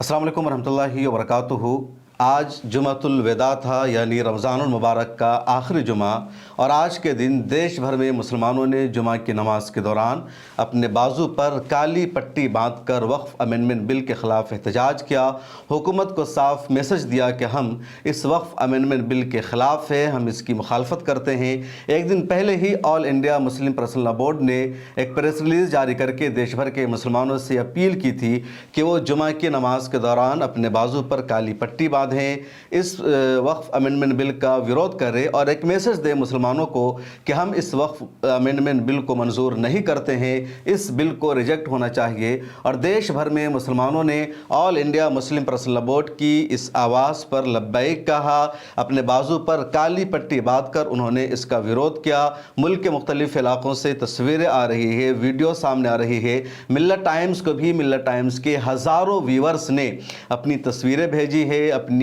अस्सलाम वालेकुम वरहमतुल्लाहि वबरकातुहू। आज जुमातुल वेदा था, यानी रमज़ानुल मुबारक का आखिरी जुमा, और आज के दिन देश भर में मुसलमानों ने जुमा की नमाज के दौरान अपने बाजू पर काली पट्टी बांधकर वक्फ अमेंडमेंट बिल के ख़िलाफ़ एहतजाज किया। हुकूमत को साफ मैसेज दिया कि हम इस वक्फ अमेंडमेंट बिल के ख़िलाफ़ है, हम इसकी मुखालफत करते हैं। एक दिन पहले ही all India Muslim personal law board ने एक प्रेस रिलीज़ जारी करके देश भर के मुसलमानों से अपील की थी कि वो जुमा की नमाज के दौरान अपने बाजू पर काली पट्टी बांधें, इस वक्फ अमेंडमेंट बिल का विरोध करें और एक मैसेज दें मुसलमानों को कि हम इस वक्फ अमेंडमेंट बिल को मंजूर नहीं करते हैं, इस बिल को रिजेक्ट होना चाहिए। और देश भर में मुसलमानों ने all India Muslim personal law board की इस आवाज़ पर लब्बैक कहा, अपने बाजू पर काली पट्टी बांधकर उन्होंने इसका विरोध किया। मुल्क के मुख्तलिफ इलाकों से तस्वीरें आ रही है, वीडियो सामने आ रही है। मिल्लत टाइम्स को भी मिल्लत टाइम्स के हज़ारों व्यूवर्स ने अपनी तस्वीरें भेजी है, अपनी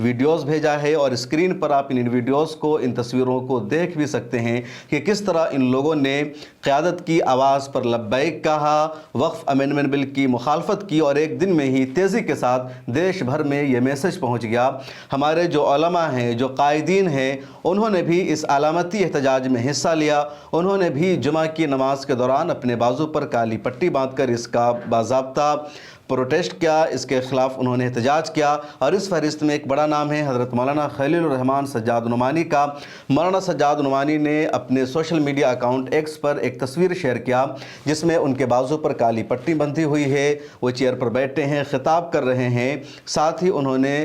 वीडियोस भेजा है, और स्क्रीन पर आप इन वीडियोस को, इन तस्वीरों को देख भी सकते हैं कि किस तरह इन लोगों ने क़यादत की आवाज़ पर लब्बैक कहा, वक्फ अमेंडमेंट बिल की मुखालफत की, और एक दिन में ही तेज़ी के साथ देश भर में ये मैसेज पहुंच गया। हमारे जो उलमा हैं, जो कायदीन हैं, उन्होंने भी इस अलामती एहतजाज में हिस्सा लिया। उन्होंने भी जुमा की नमाज के दौरान अपने बाजू पर काली पट्टी बांधकर इसका बाज़ाब्ता प्रोटेस्ट किया, इसके ख़िलाफ़ उन्होंने एहतजाज किया। और इस फहरिस्त में एक बड़ा नाम है हज़रत मौलाना खलीलुर रहमान सज्जाद नुमानी का। मौलाना सज्जाद नुमानी ने अपने सोशल मीडिया अकाउंट एक्स पर एक तस्वीर शेयर किया जिसमें उनके बाजू पर काली पट्टी बंधी हुई है, वो चेयर पर बैठे हैं, ख़िताब कर रहे हैं। साथ ही उन्होंने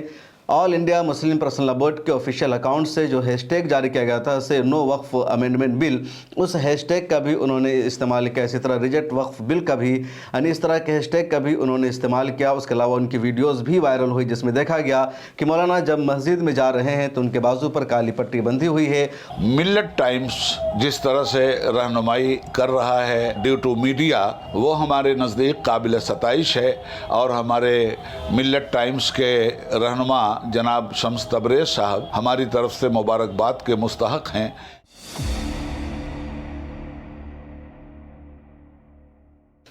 all India Muslim personal law board के ऑफिशियल अकाउंट से जो हैशटैग जारी किया गया था, से नो वक्फ अमेंडमेंट बिल, उस हैशटैग का भी उन्होंने इस्तेमाल किया। इसी तरह रिजेक्ट वक्फ बिल का भी, यानी इस तरह के हैशटैग का भी उन्होंने इस्तेमाल किया। उसके अलावा उनकी वीडियोज़ भी वायरल हुई जिसमें देखा गया कि मौलाना जब मस्जिद में जा रहे हैं तो उनके बाजू पर काली पट्टी बंधी हुई है। मिल्लत टाइम्स जिस तरह से रहनुमाई कर रहा है ड्यू टू मीडिया, वो हमारे नज़दीक काबिल सताइश है, और हमारे मिल्लत टाइम्स के रहनुमा जनाब शम्स तबरेज़ साहब हमारी तरफ से मुबारकबाद के मुस्तहक हैं।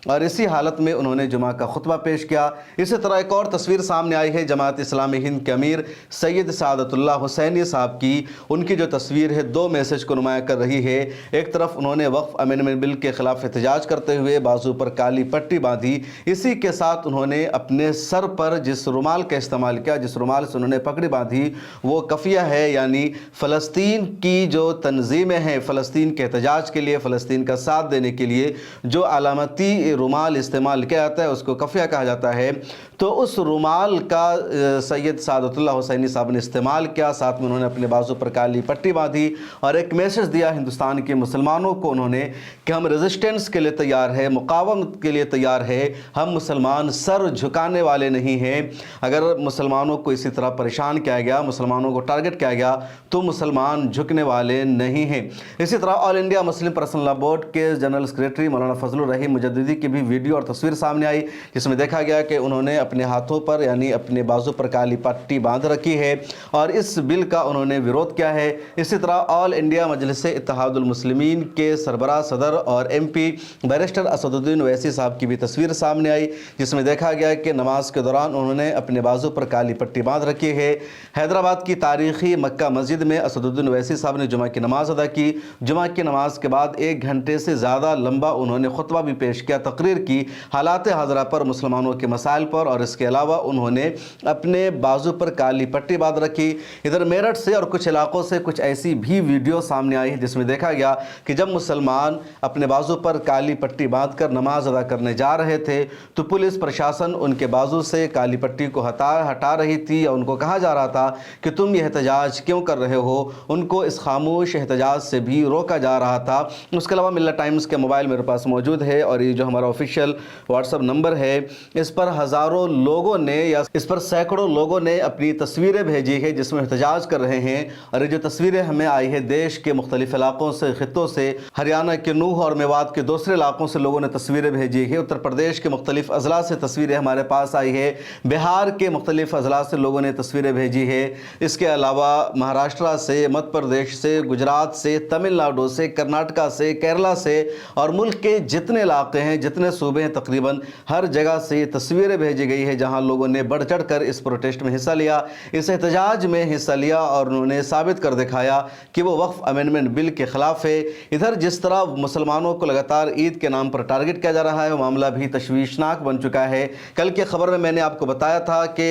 और इसी हालत में उन्होंने जुमा का खुतबा पेश किया। इसी तरह एक और तस्वीर सामने आई है जमात इस्लामी हिंद के अमीर सैयद सादतुल्लाह हुसैनी साहब की। उनकी जो तस्वीर है दो मैसेज को नुमाया कर रही है। एक तरफ उन्होंने वक्फ अमेंडमेंट बिल के ख़िलाफ़ एहतजाज करते हुए बाजू पर काली पट्टी बांधी, इसी के साथ उन्होंने अपने सर पर जिस रुमाल का इस्तेमाल किया, जिस रुमाल से उन्होंने पगड़ी बांधी, वो कफ़िया है, यानी फ़लस्तीन की जो तंजीमें हैं, फ़लस्तीन के एहतजाज के लिए, फ़लस्तीन का साथ देने के लिए जो अलामती रुमाल इस्तेमाल किया जाता है उसको कफ़िया कहा जाता है। तो उस रुमाल का सैयद सादतुल्लाह हुसैनी साहब ने इस्तेमाल किया। साथ में उन्होंने अपने बाजू पर काली पट्टी बांधी और एक मैसेज दिया हिंदुस्तान के मुसलमानों को उन्होंने कि हम रेजिस्टेंस के लिए तैयार है, मुकावमत के लिए तैयार है, हम मुसलमान सर झुकाने वाले नहीं हैं। अगर मुसलमानों को इसी तरह परेशान किया गया, मुसलमानों को टारगेट किया गया, तो मुसलमान झुकने वाले नहीं हैं। इसी तरह all India Muslim personal law board के जनरल सेक्रेटरी मौलाना फजलुर रहीम मुजद्दिदी की भी वीडियो और तस्वीर सामने आई जिसमें देखा गया कि उन्होंने अपने हाथों पर, यानी अपने बाजू पर काली पट्टी बांध रखी है और इस बिल का उन्होंने विरोध किया है। इसी तरह ऑल इंडिया मजलिस इत्तेहादुल मुस्लिमीन के सरबराह सदर और MP बैरिस्टर असदुद्दीन ओवैसी साहब की भी तस्वीर सामने आई जिसमें देखा गया कि नमाज के दौरान उन्होंने अपने बाजू पर काली पट्टी बांध रखी है। हैदराबाद की तारीखी मक्का मस्जिद में असदुद्दीन ओवैसी साहब ने जुमा की नमाज अदा की। जुमा की नमाज के बाद 1 घंटे से ज़्यादा लंबा उन्होंने खुतबा भी पेश किया, तकरीर की हालात हाज़रा पर, मुसलमानों के मसाइल पर, और इसके अलावा उन्होंने अपने बाजू पर काली पट्टी बांध रखी। इधर मेरठ से और कुछ इलाकों से कुछ ऐसी भी वीडियो सामने आई जिसमें देखा गया कि जब मुसलमान अपने बाजू पर काली पट्टी बांधकर नमाज अदा करने जा रहे थे तो पुलिस प्रशासन उनके बाजू से काली पट्टी को हटा रही थी, या उनको कहा जा रहा था कि तुम ये एहतजाज क्यों कर रहे हो। उनको इस खामोश एहतजाज से भी रोका जा रहा था। उसके अलावा मिल्लत टाइम्स के मोबाइल मेरे पास मौजूद है और ये जो हमारा ऑफिशियल व्हाट्सएप नंबर है, इस पर हज़ारों लोगों ने या इस पर सैकड़ों लोगों ने अपनी तस्वीरें भेजी है जिसमें एहतजाज कर रहे हैं। और ये जो तस्वीरें हमें आई है देश के मुख्तलिफ इलाकों से, खित्तों से, हरियाणा के नूह और मेवात के दूसरे इलाकों से लोगों ने तस्वीरें भेजी है। उत्तर प्रदेश के मुख्तलिफ अजला से तस्वीरें हमारे पास आई है। बिहार के मुख्तलिफ अजला से लोगों ने तस्वीरें भेजी है। इसके अलावा महाराष्ट्र से, मध्य प्रदेश से, गुजरात से, तमिलनाडु से, कर्नाटका से, केरला से और मुल्क के जितने इलाके हैं, जितने सूबे हैं तकरीबन हर जगह से तस्वीरें भेजी गई है जहां लोगों ने बढ़ चढ़ कर इस प्रोटेस्ट में हिस्सा लिया, इस एहतजाज में हिस्सा लिया और उन्होंने साबित कर दिखाया कि वो वक्फ अमेंडमेंट बिल के ख़िलाफ़ है। इधर जिस तरह मुसलमानों को लगातार ईद के नाम पर टारगेट किया जा रहा है वो मामला भी तशवीशनाक बन चुका है। कल की खबर में मैंने आपको बताया था कि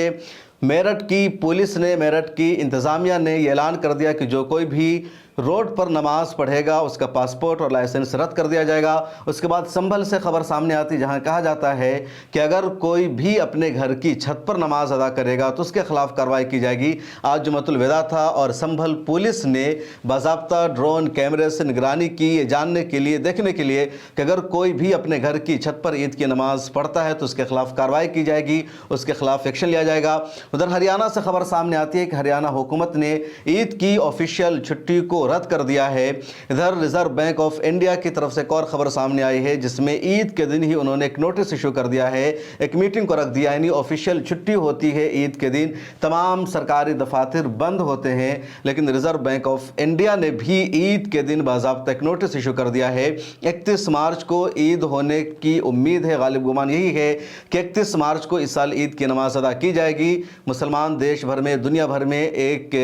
मेरठ की पुलिस ने, मेरठ की इंतज़ामिया ने ये ऐलान कर दिया कि जो कोई भी रोड पर नमाज पढ़ेगा उसका पासपोर्ट और लाइसेंस रद्द कर दिया जाएगा। उसके बाद संभल से खबर सामने आती जहां कहा जाता है कि अगर कोई भी अपने घर की छत पर नमाज अदा करेगा तो उसके खिलाफ कार्रवाई की जाएगी। आज जुमतुल विदा था और संभल पुलिस ने बाज़ाब्ता ड्रोन कैमरे से निगरानी की, ये जानने के लिए, देखने के लिए कि अगर कोई भी अपने घर की छत पर ईद की नमाज पढ़ता है तो उसके खिलाफ कार्रवाई की जाएगी, उसके खिलाफ एक्शन लिया जाएगा। उधर हरियाणा से खबर सामने आती है कि हरियाणा हुकूमत ने ईद की ऑफिशियल छुट्टी को रद्द कर दिया है। इधर रिजर्व बैंक ऑफ इंडिया की तरफ से एक और खबर सामने आई है जिसमें ईद के दिन ही उन्होंने एक नोटिस इशू कर दिया है, एक मीटिंग को रख दिया, यानी ऑफिशियल छुट्टी होती है ईद के दिन, तमाम सरकारी दफातर बंद होते हैं, लेकिन रिजर्व बैंक ऑफ इंडिया ने भी ईद के दिन बाज़ाब्ता एक नोटिस इशू कर दिया है। 31 मार्च को ईद होने की उम्मीद है, गालिब गुमान यही है कि 31 मार्च को इस साल ईद की नमाज अदा की जाएगी। मुसलमान देश भर में, दुनिया भर में एक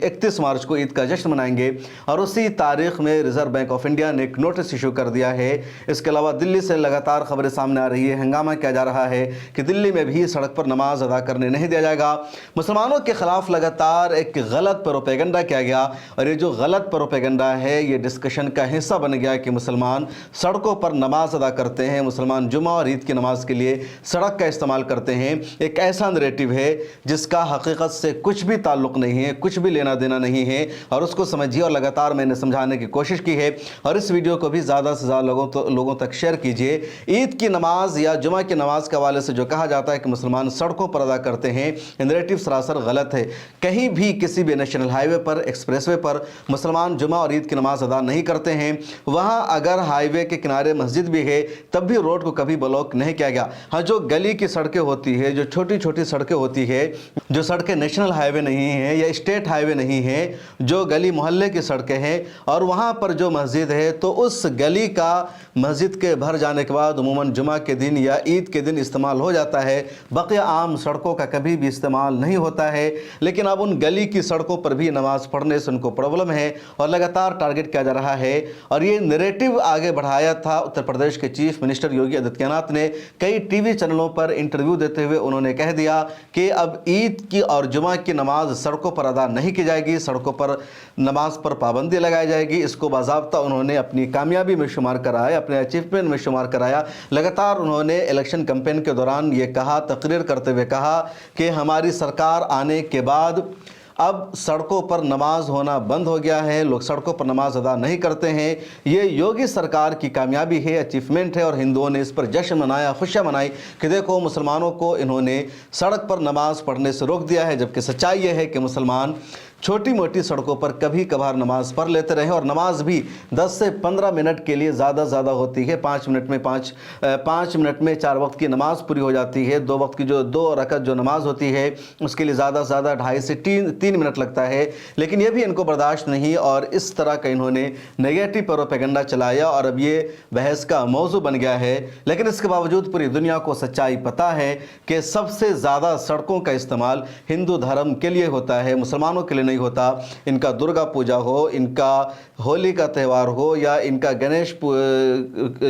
31 मार्च को ईद का जश्न मनाएंगे और उसी तारीख में रिजर्व बैंक ऑफ इंडिया ने एक नोटिस इशू कर दिया है। इसके अलावा दिल्ली से लगातार खबरें सामने आ रही है, हंगामा किया जा रहा है कि दिल्ली में भी सड़क पर नमाज अदा करने नहीं दिया जाएगा। मुसलमानों के खिलाफ लगातार एक गलत प्रोपेगेंडा किया गया और ये जो गलत प्रोपेगेंडा है ये डिस्कशन का हिस्सा बन गया कि मुसलमान सड़कों पर नमाज अदा करते हैं, मुसलमान जुमा और ईद की नमाज के लिए सड़क का इस्तेमाल करते हैं। एक ऐसा नैरेटिव है जिसका हकीकत से कुछ भी ताल्लुक़ नहीं है, कुछ भी लेना देना नहीं है और उसको समझिए और लगातार मैंने समझाने की कोशिश की है और इस वीडियो को भी ज़्यादा से ज़्यादा लोगों तक शेयर कीजिए। ईद की नमाज या जुमा की नमाज के हवाले से जो कहा जाता है कि मुसलमान सड़कों पर अदा करते हैं, नैरेटिव सरासर गलत है। कहीं भी किसी भी नेशनल हाईवे पर, एक्सप्रेसवे पर मुसलमान जुमा और ईद की नमाज अदा नहीं करते हैं। वहाँ अगर हाईवे के किनारे मस्जिद भी है तब भी रोड को कभी ब्लॉक नहीं किया गया। हाँ, जो गली की सड़कें होती है, जो छोटी छोटी सड़कें होती है, जो सड़कें नेशनल हाईवे नहीं है या स्टेट हाईवे नहीं है, जो गली मोहल्ले की सड़कें हैं और वहाँ पर जो मस्जिद है तो उस गली का मस्जिद के भर जाने के बाद उमूमन जुमा के दिन या ईद के दिन इस्तेमाल हो जाता है। बकिया आम सड़कों का कभी भी इस्तेमाल नहीं होता है। लेकिन अब उन गली की सड़कों पर भी नमाज पढ़ने से उनको प्रॉब्लम है और लगातार टारगेट किया जा रहा है और ये नैरेटिव आगे बढ़ाया था उत्तर प्रदेश के चीफ मिनिस्टर योगी आदित्यनाथ ने। कई टीवी चैनलों पर इंटरव्यू देते हुए उन्होंने कह दिया कि अब ईद की और जुमा की नमाज सड़कों पर अदा नहीं की जाएगी, सड़कों पर नमाज पर पाबंदी लगाई जाएगी। इसको बाज़ाब्ता उन्होंने अपनी कामयाबी में शुमार कराया, अपने अचीवमेंट में शुमार कराया। लगातार उन्होंने इलेक्शन कैंपेन के दौरान ये कहा, तकरीर करते हुए कहा कि हमारी सरकार आने के बाद अब सड़कों पर नमाज होना बंद हो गया है, लोग सड़कों पर नमाज अदा नहीं करते हैं। ये योगी सरकार की कामयाबी है, अचीवमेंट है और हिंदुओं ने इस पर जश्न मनाया, खुशियाँ मनाई कि देखो मुसलमानों को इन्होंने सड़क पर नमाज पढ़ने से रोक दिया है। जबकि सच्चाई ये है कि मुसलमान छोटी मोटी सड़कों पर कभी कभार नमाज पढ़ लेते रहे और नमाज भी 10 से 15 मिनट के लिए ज़्यादा होती है। 5 मिनट में 5 मिनट में 4 वक्त की नमाज पूरी हो जाती है। 2 वक्त की जो 2 रकअत जो नमाज होती है उसके लिए ज़्यादा 2.5 से 3 मिनट लगता है। लेकिन ये भी इनको बर्दाश्त नहीं और इस तरह का इन्होंने नेगेटिव प्रोपेगेंडा चलाया और अब ये बहस का मौजू बन गया है। लेकिन इसके बावजूद पूरी दुनिया को सच्चाई पता है कि सबसे ज़्यादा सड़कों का इस्तेमाल हिंदू धर्म के लिए होता है, मुसलमानों के लिए नहीं होता। इनका दुर्गा पूजा हो, इनका होली का त्यौहार हो या इनका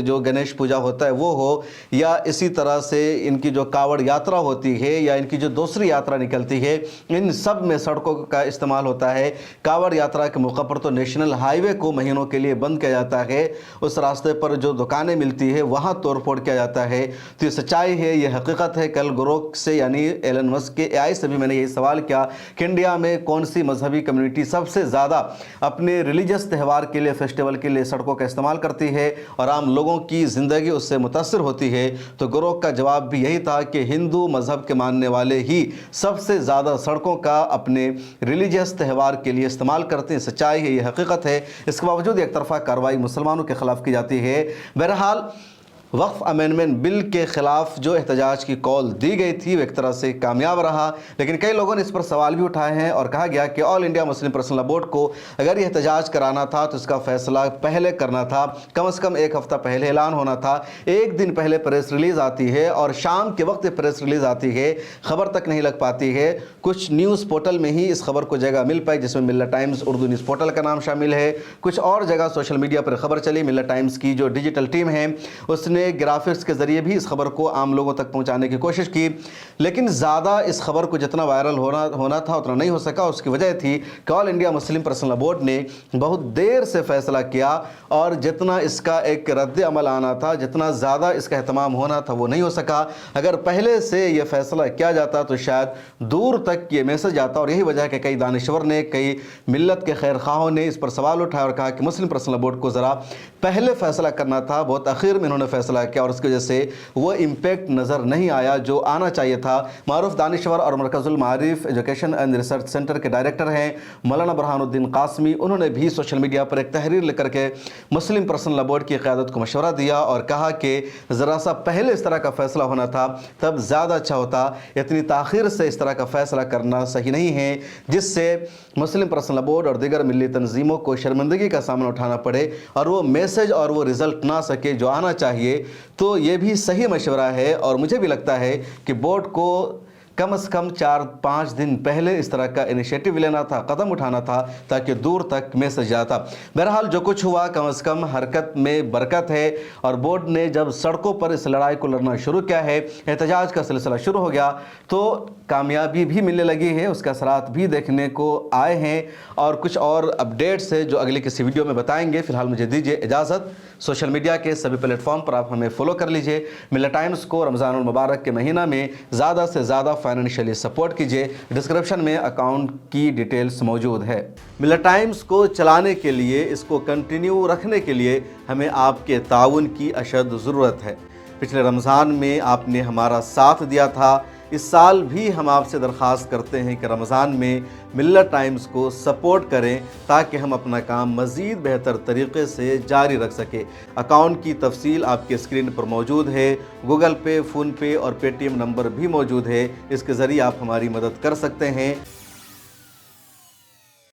जो गणेश पूजा होता है वो हो या इसी तरह से इनकी जो कावड़ यात्रा होती है या इनकी जो दूसरी यात्रा निकलती है, इन सब में सड़कों का इस्तेमाल होता है। कावड़ यात्रा के मौके पर तो नेशनल हाईवे को महीनों के लिए बंद किया जाता है, उस रास्ते पर जो दुकानें मिलती है वहाँ तोड़फोड़ किया जाता है। तो ये सच्चाई है, ये हकीकत है। कल ग्रोक से यानी एलन मस्क के AI से भी मैंने यही सवाल किया कि इंडिया में कौन सी मजहबी कम्युनिटी सबसे ज़्यादा अपने रिलीजियस त्यौहार के लिए, फेस्टिवल के लिए सड़कों का इस्तेमाल करती है और आम लोगों की ज़िंदगी उससे मुतासर होती है। तो ग्रोक का जवाब भी यही था कि हिंदू मज़हब के मानने वाले ही सबसे ज़्यादा सड़कों का अपने रिलीजियस त्यौहार के लिए इस्तेमाल करते हैं। सच्चाई है, ये हकीकत है। इसके बावजूद एक तरफा कार्रवाई मुसलमानों के ख़िलाफ़ की जाती है। बहरहाल वक्फ अमेंडमेंट बिल के ख़िलाफ़ जो एहतजाज की कॉल दी गई थी वो एक तरह से कामयाब रहा, लेकिन कई लोगों ने इस पर सवाल भी उठाए हैं और कहा गया कि all India Muslim personal law board को अगर ये एहतजाज कराना था तो इसका फ़ैसला पहले करना था, कम से कम एक हफ़्ता पहले ऐलान होना था। एक दिन पहले प्रेस रिलीज़ आती है और शाम के वक्त प्रेस रिलीज़ आती है, ख़बर तक नहीं लग पाती है। कुछ न्यूज़ पोर्टल में ही इस खबर को जगह मिल पाई, जिसमें मिल्लत टाइम्स उर्दू न्यूज़ पोर्टल का नाम शामिल है। कुछ और जगह सोशल मीडिया पर खबर चली, मिल्लत टाइम्स की जो डिजिटल टीम है उसने ग्राफिक्स के ज़रिए भी इस खबर को आम लोगों तक पहुंचाने की कोशिश की, लेकिन ज़्यादा इस खबर को जितना वायरल होना था उतना नहीं हो सका। उसकी वजह थी कि all India Muslim personal law board ने बहुत देर से फ़ैसला किया और जितना इसका एक रद्द अमल आना था, जितना ज़्यादा इसका एहतमाम होना था वो नहीं हो सका। अगर पहले से ये फ़ैसला किया जाता तो शायद दूर तक ये मैसेज आता, और यही वजह है कि कई दानिश्वर ने, कई मिल्लत के खैर खाहों ने इस पर सवाल उठाया और कहा कि मुस्लिम पर्सनल लॉ बोर्ड को ज़रा पहले फ़ैसला करना था, बहुत आखिर में इन्होंने फ़ैसला किया और उसकी वजह से वो इम्पैक्ट नज़र नहीं आया जो आना चाहिए था। मारूफ दानिश्वर और मरकज़ुल मारिफ एजुकेशन एंड रिसर्च सेंटर के डायरेक्टर हैं मौलाना बुरहानुद्दीन कासमी, उन्होंने भी सोशल मीडिया पर एक तहरीर लिख करके मुस्लिम पर्सनल लॉ बोर्ड की क़यादत को मशवरा दिया और कहा कि ज़रा सा पहले इस तरह का फ़ैसला होना था, तब ज़्यादा अच्छा होता। इतनी ताख़ीर से इस तरह का फ़ैसला करना सही नहीं है जिससे मुस्लिम पर्सनल लॉ बोर्ड और दीगर मिली तंजीमों को शर्मिंदगी का सामना उठाना पड़े और वो मैसेज और वो रिज़ल्ट ना सके जो आना चाहिए। तो ये भी सही मशवरा है और मुझे भी लगता है कि बोर्ड को कम से कम 4-5 दिन पहले इस तरह का इनिशिएटिव लेना था, कदम उठाना था ताकि दूर तक मैसेज जाता। बहरहाल जो कुछ हुआ कम से कम हरकत में बरकत है और बोर्ड ने जब सड़कों पर इस लड़ाई को लड़ना शुरू किया है, एहतजाज का सिलसिला शुरू हो गया, तो कामयाबी भी मिलने लगी है, उसके असरात भी देखने को आए हैं और कुछ और अपडेट्स है जो अगली किसी वीडियो में बताएंगे। फ़िलहाल मुझे दीजिए इजाज़त। सोशल मीडिया के सभी प्लेटफॉर्म पर आप हमें फॉलो कर लीजिए। मिल्लत टाइम्स को रमज़ानुल मुबारक के महीना में ज़्यादा से ज़्यादा फाइनेंशियली सपोर्ट कीजिए। डिस्क्रिप्शन में अकाउंट की डिटेल्स मौजूद है। मिल्लत टाइम्स को चलाने के लिए, इसको कंटिन्यू रखने के लिए हमें आपके ताउन की अशद ज़रूरत है। पिछले रमज़ान में आपने हमारा साथ दिया था, इस साल भी हम आपसे दरख्वास्त करते हैं कि रमज़ान में मिल्लत टाइम्स को सपोर्ट करें ताकि हम अपना काम मज़ीद बेहतर तरीक़े से जारी रख सकें। अकाउंट की तफसील आपके स्क्रीन पर मौजूद है, गूगल पे, फ़ोन पे और पेटीएम नंबर भी मौजूद है, इसके ज़रिए आप हमारी मदद कर सकते हैं।